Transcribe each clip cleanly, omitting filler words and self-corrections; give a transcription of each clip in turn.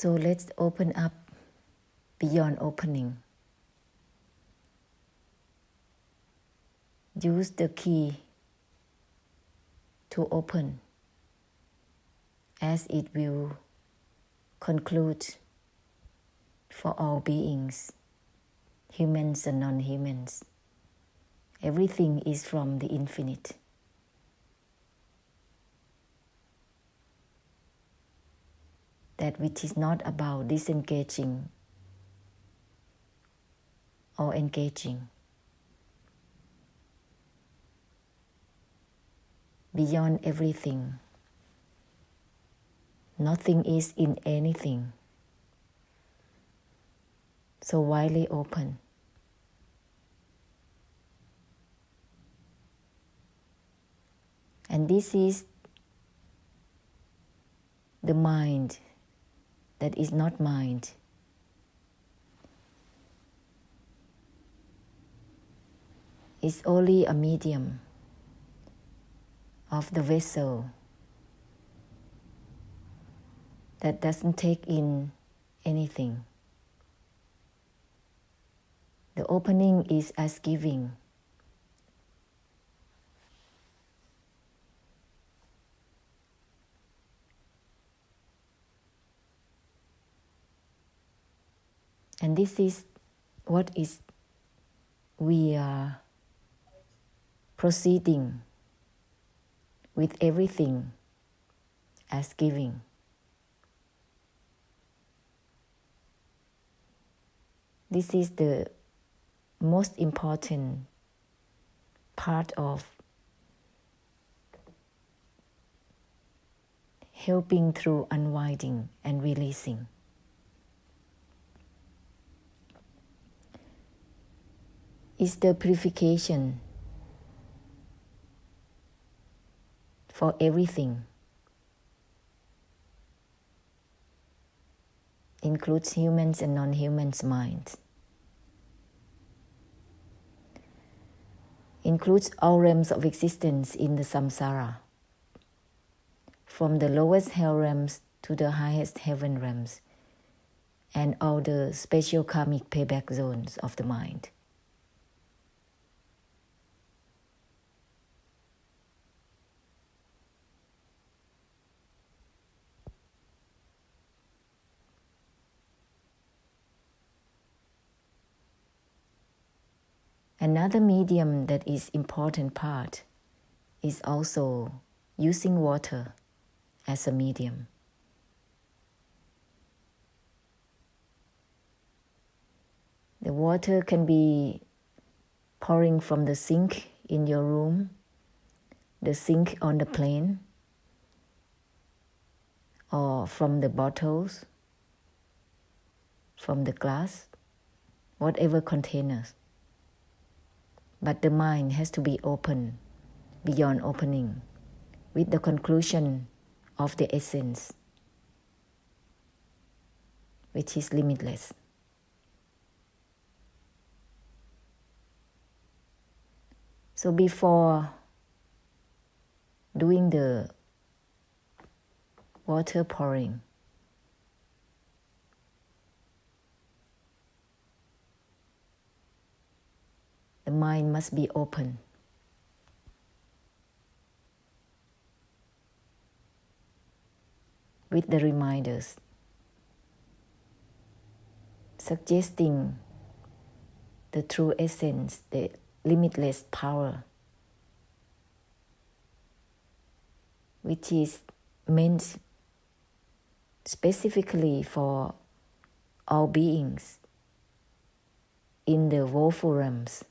So let's open up beyond opening. Use the key to open as it will conclude for all beings, humans and non-humans. Everything is from the infinite. That which is not about disengaging or engaging. Beyond everything, nothing is in anything. So widely open. And this is the mind that is not mind. It's only a medium of the vessel that doesn't take in anything. The opening is as giving. And this is what is we are proceeding with everything as giving. This is the most important part of helping through unwinding and releasing. It's the purification for everything. Includes humans and non-humans' minds. Includes all realms of existence in the samsara, from the lowest hell realms to the highest heaven realms, and all the special karmic payback zones of the mind. Another medium that is important part is also using water as a medium. The water can be pouring from the sink in your room, the sink on the plane, or from the bottles, from the glass, whatever containers. But the mind has to be open, beyond opening, with the conclusion of the essence, which is limitless. So before doing the water pouring, the mind must be open. With the reminders, suggesting the true essence, the limitless power, which is meant specifically for all beings in the woeful realms.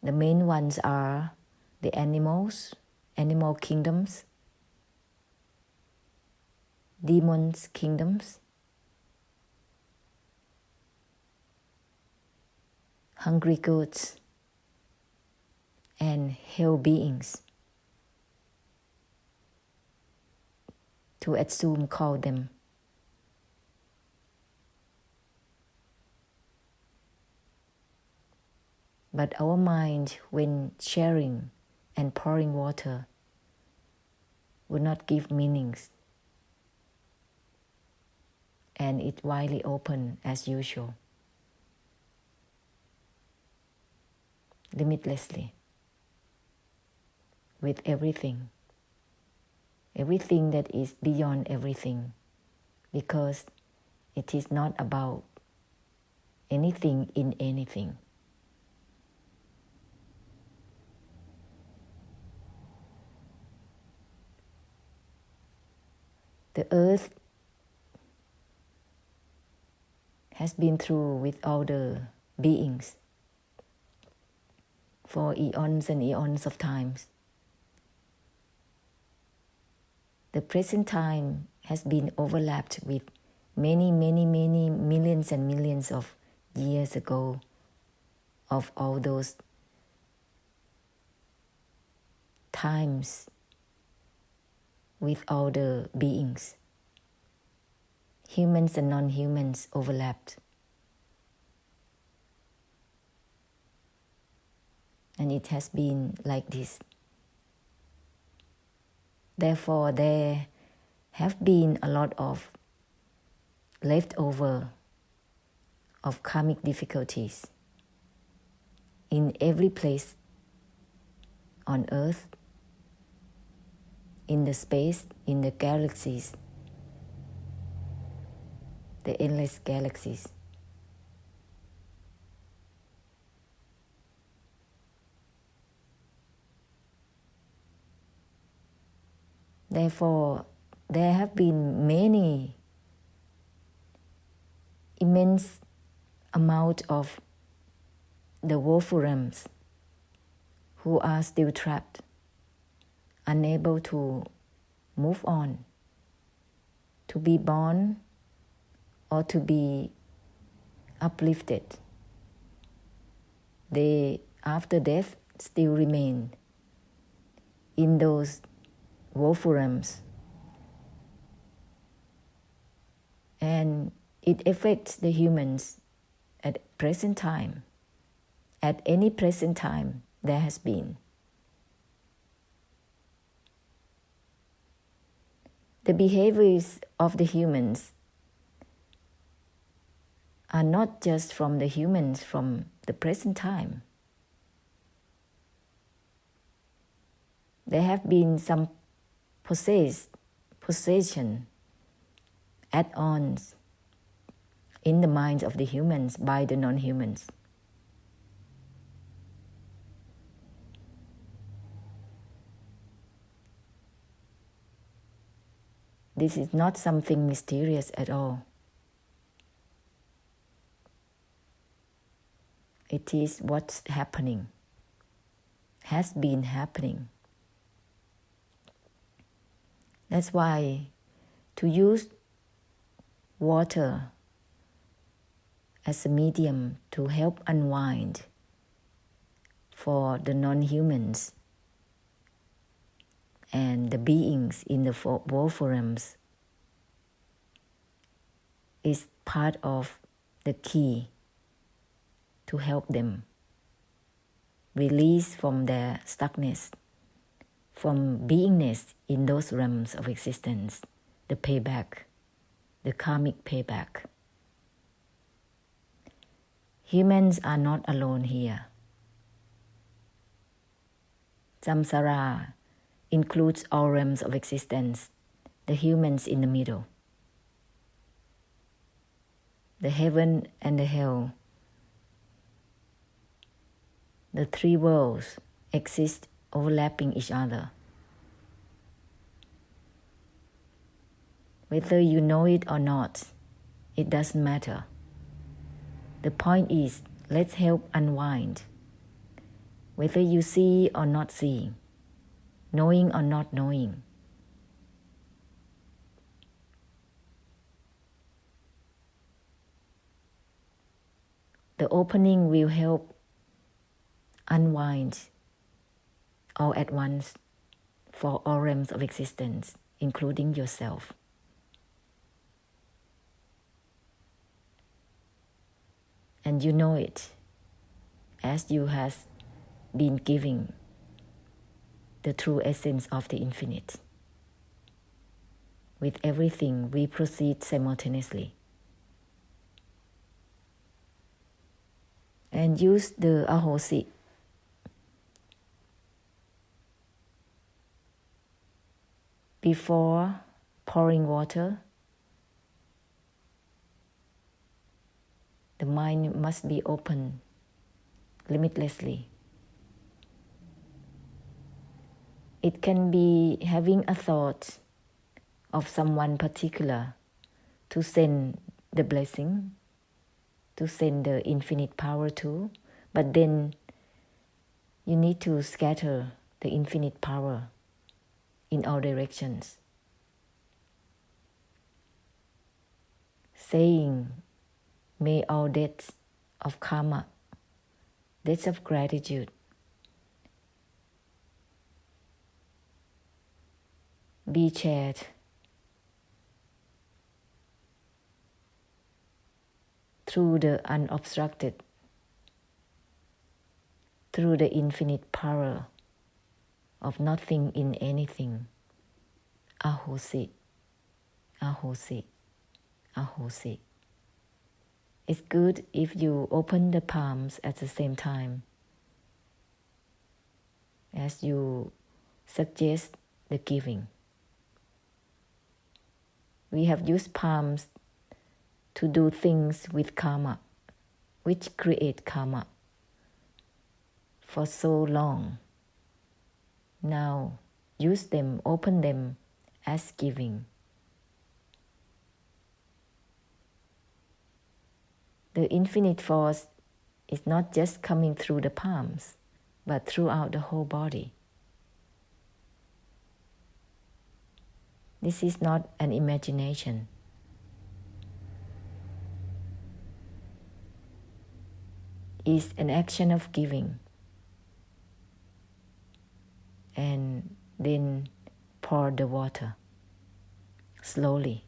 The main ones are the animals, animal kingdoms, demons' kingdoms, hungry gods, and hell beings, to assume call them. But our mind, when sharing and pouring water, would not give meanings, and it widely open as usual, limitlessly, with everything that is beyond everything, because it is not about anything in anything. The earth has been through with all the beings for eons and eons of times. The present time has been overlapped with many millions and millions of years ago of all those times with all the beings. Humans and non-humans overlapped. And it has been like this. Therefore, there have been a lot of leftover of karmic difficulties in every place on earth, in the space, in the galaxies, the endless galaxies. Therefore, there have been many immense amount of the Wolframs who are still trapped, unable to move on, to be born or to be uplifted. They, after death, still remain in those Wolframs. And it affects the humans at present time. At any present time there has been. The behaviors of the humans are not just from the humans from the present time. There have been some possession, add-ons in the minds of the humans by the non-humans. This is not something mysterious at all. It is what's happening, has been happening. That's why to use water as a medium to help unwind for the non-humans and the beings in the Wolframs is part of the key to help them release from their stuckness, from beingness in those realms of existence, the payback, the karmic payback. Humans are not alone here. Samsara includes all realms of existence, the humans in the middle. The heaven and the hell, the three worlds exist overlapping each other. Whether you know it or not, it doesn't matter. The point is, let's help unwind. Whether you see or not seeing, knowing or not knowing. The opening will help unwind all at once for all realms of existence, including yourself. And you know it, as you have been giving the true essence of the infinite. with everything, we proceed simultaneously. And use the ahosi before pouring water. The mind must be open limitlessly. It can be having a thought of someone particular to send the blessing, to send the infinite power to, but then you need to scatter the infinite power in all directions. Saying, may all debts of karma, debts of gratitude, be shared through the unobstructed, through the infinite power of nothing in anything. Ahosi, ahosi, ahosi. It's good if you open the palms at the same time as you suggest the giving. We have used palms to do things with karma, which create karma, for so long. Now use them, open them as giving. The infinite force is not just coming through the palms, but throughout the whole body. This is not an imagination. It's an action of giving. And then pour the water slowly.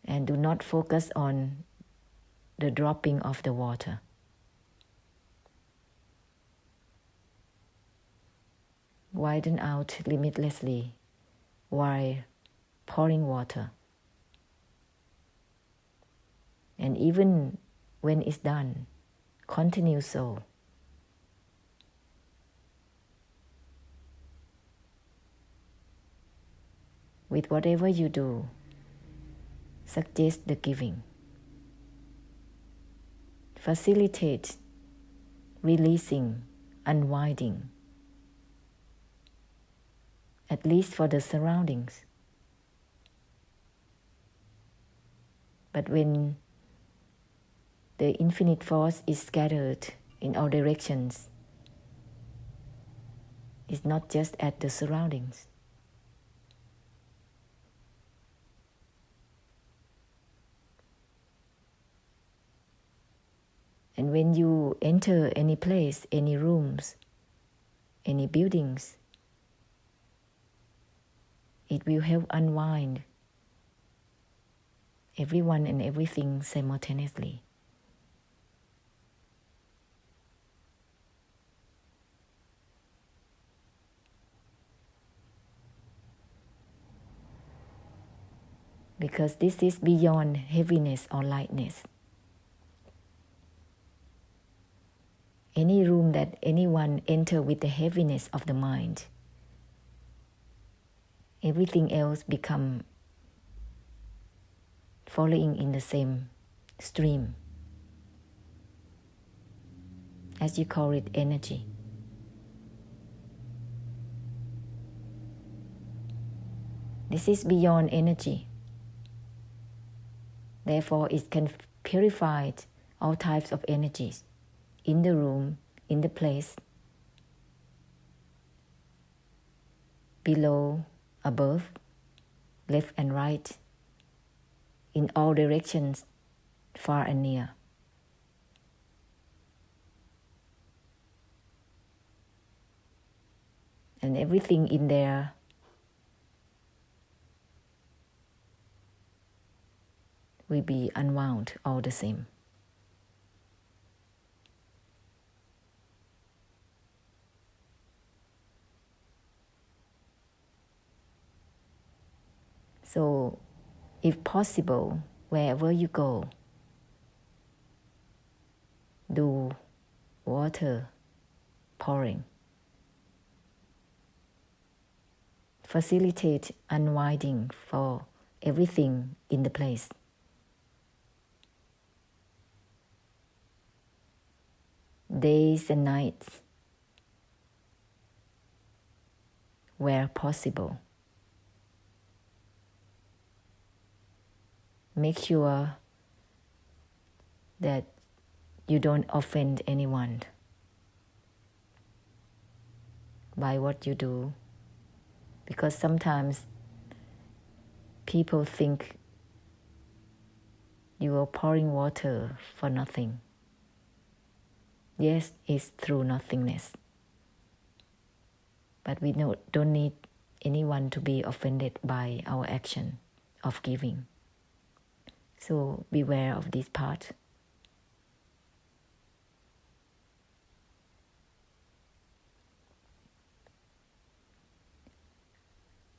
And do not focus on the dropping of the water. Widen out limitlessly while pouring water. And even when it's done, continue so. With whatever you do, suggest the giving. Facilitate releasing, unwinding, at least for the surroundings. But when the infinite force is scattered in all directions, it's not just at the surroundings. And when you enter any place, any rooms, any buildings, it will help unwind everyone and everything simultaneously. Because this is beyond heaviness or lightness. Any room that anyone enter with the heaviness of the mind, everything else become following in the same stream, as you call it, energy. This is beyond energy. Therefore, it can purify all types of energies in the room, in the place, below, above, left and right, in all directions, far and near. And everything in there will be unwound all the same. So, if possible, wherever you go, do water pouring. Facilitate unwinding for everything in the place. Days and nights, where possible. Make sure that you don't offend anyone by what you do, because sometimes people think you are pouring water for nothing. Yes, it's through nothingness, but we don't need anyone to be offended by our action of giving. So beware of this part.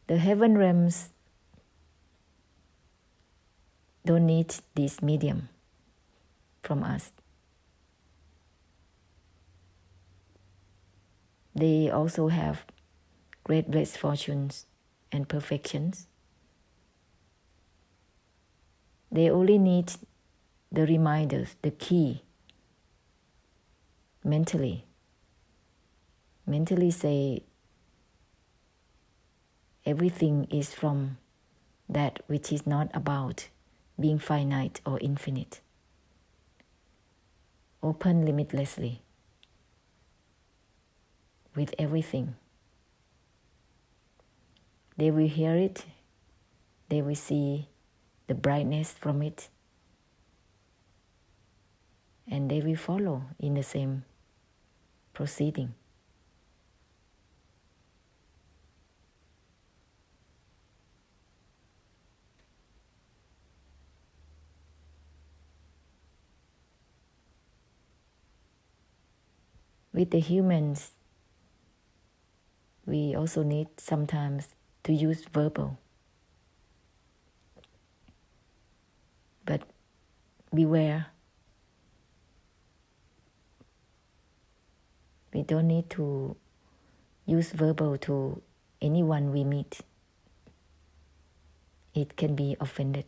The heaven realms don't need this medium from us. They also have great blessed fortunes and perfections. They only need the reminders, the key, mentally. Mentally say, everything is from that which is not about being finite or infinite. Open limitlessly with everything. They will hear it, they will see the brightness from it, and they will follow in the same proceeding. With the humans, we also need sometimes to use verbal. But beware, we don't need to use verbal to anyone we meet. It can be offended.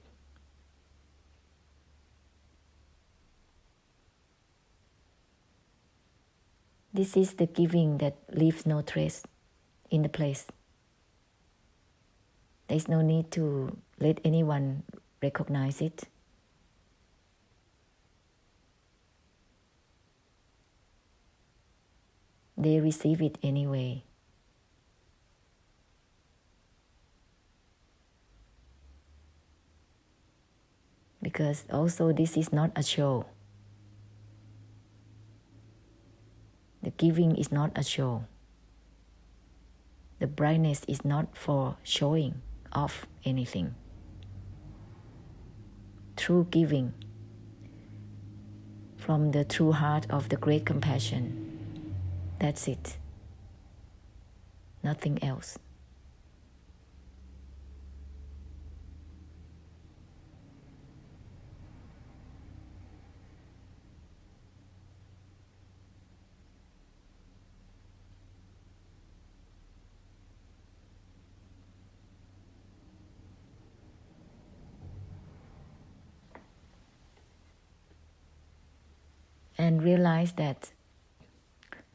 This is the giving that leaves no trace in the place. There's no need to let anyone recognize it. They receive it anyway. Because also this is not a show. The giving is not a show. The brightness is not for showing off anything. True giving from the true heart of the great compassion. That's it. Nothing else. And realize that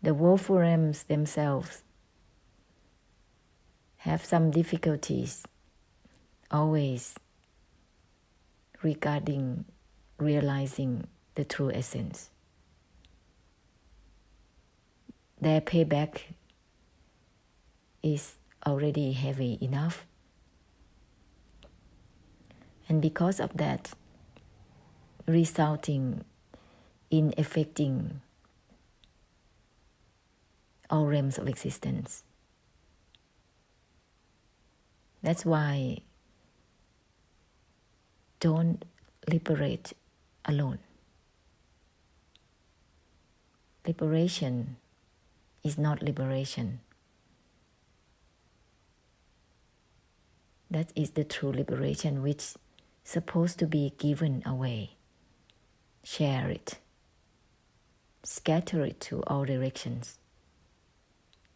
the woeful realms themselves have some difficulties always regarding realizing the true essence. Their payback is already heavy enough. And because of that, resulting in affecting all realms of existence. That's why don't liberate alone. Liberation is not liberation. That is the true liberation which is supposed to be given away. Share it. Scatter it to all directions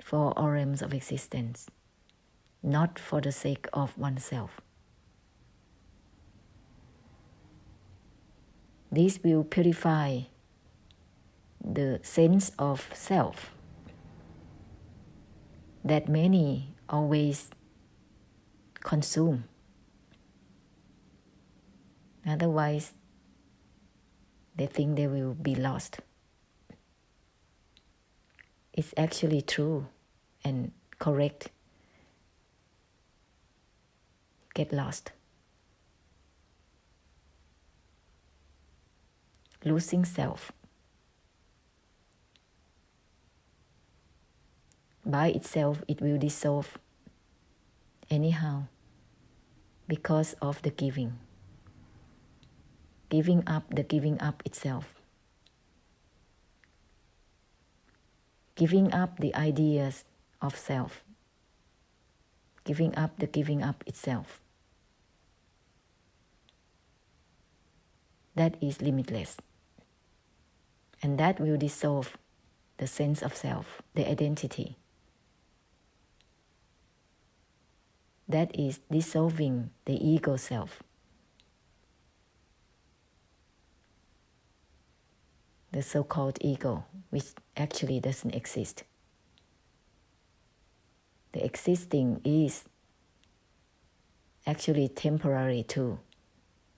for all realms of existence, not for the sake of oneself. This will purify the sense of self that many always consume. Otherwise, they think they will be lost. It's actually true and correct. Get lost. Losing self. By itself, it will dissolve anyhow because of the giving. Giving up the giving up itself. Giving up the ideas of self. Giving up the giving up itself. That is limitless. And that will dissolve the sense of self, the identity. That is dissolving the ego self. The so-called ego, which actually doesn't exist. The existing is actually temporary too,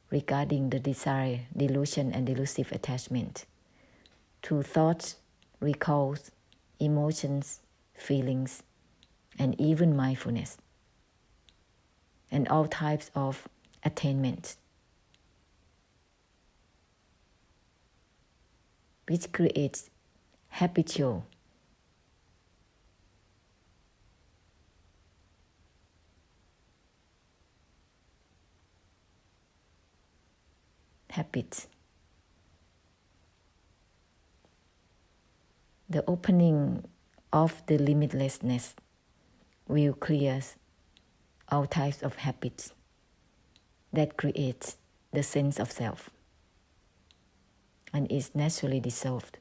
regarding the desire, delusion, and delusive attachment to thoughts, recalls, emotions, feelings, and even mindfulness, and all types of attainment, which creates habitual habits. The opening of the limitlessness will clear all types of habits that creates the sense of self and is naturally dissolved.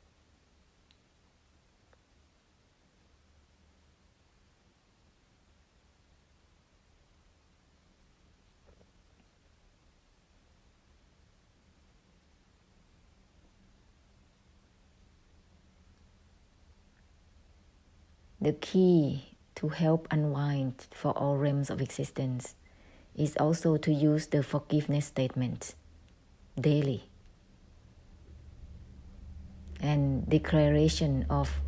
The key to help unwind for all realms of existence is also to use the forgiveness statement daily and declaration of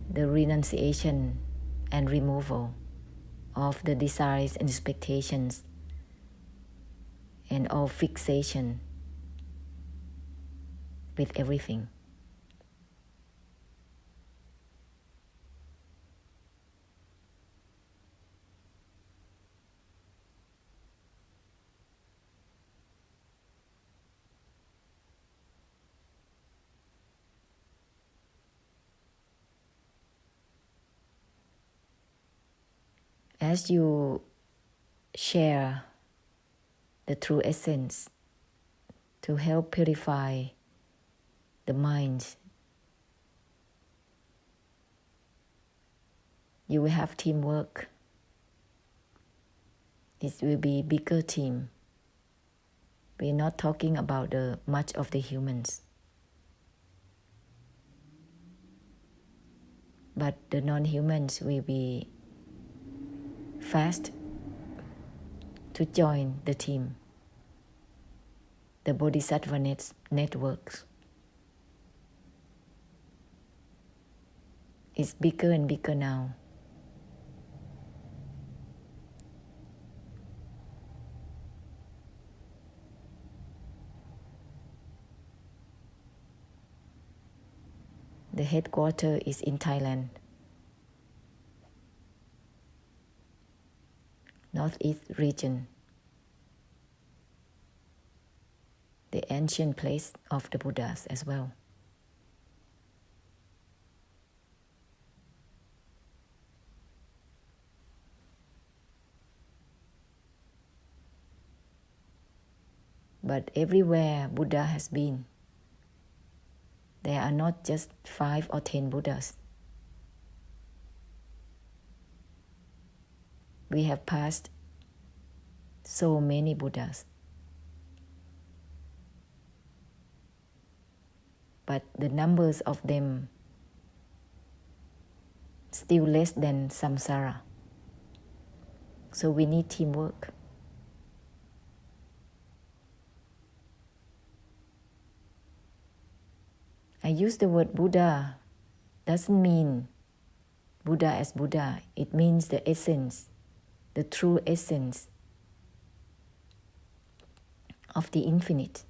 the renunciation and removal of the desires and expectations and all fixation with everything. As you share the true essence to help purify the mind, you will have teamwork. It will be a bigger team. We're not talking about the much of the humans, but the non-humans will be fast to join the team, the Bodhisattva networks. It's bigger and bigger now. The headquarters is in Thailand, Northeast region, the ancient place of the Buddhas as well. but everywhere Buddha has been, there are not just 5 or 10 Buddhas. We have passed so many Buddhas. But the numbers of them still less than samsara. So we need teamwork. I use the word Buddha doesn't mean Buddha as Buddha. It means the essence, the true essence of the infinite.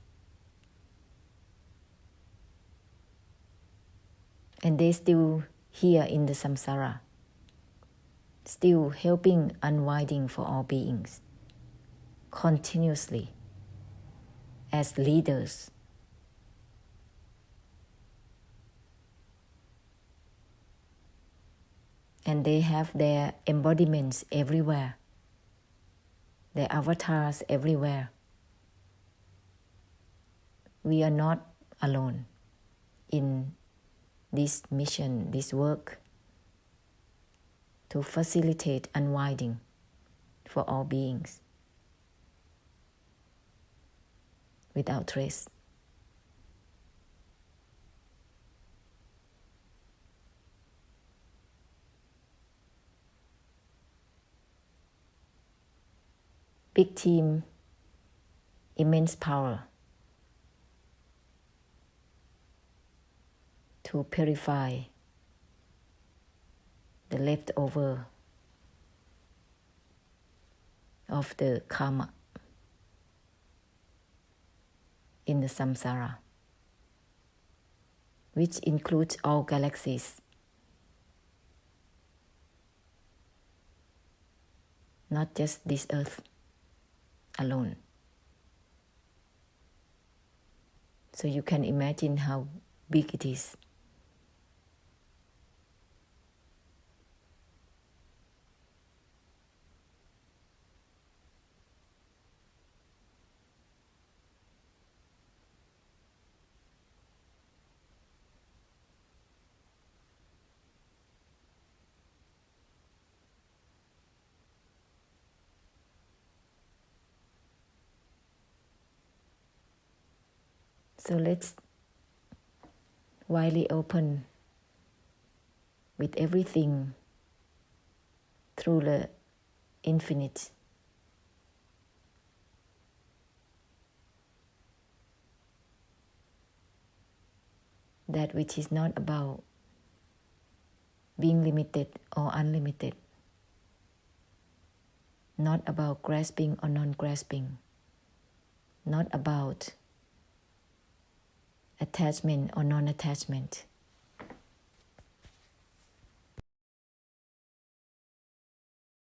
And they still here in the samsara, still helping unwinding for all beings, continuously, as leaders. And they have their embodiments everywhere, their avatars everywhere. We are not alone in this mission, this work to facilitate unwinding for all beings without trace. Big team, immense power to purify the leftover of the karma in the samsara, which includes all galaxies, not just this earth alone. So you can imagine how big it is. So let's widely open with everything through the infinite. That which is not about being limited or unlimited, not about grasping or non-grasping, not about attachment or non-attachment,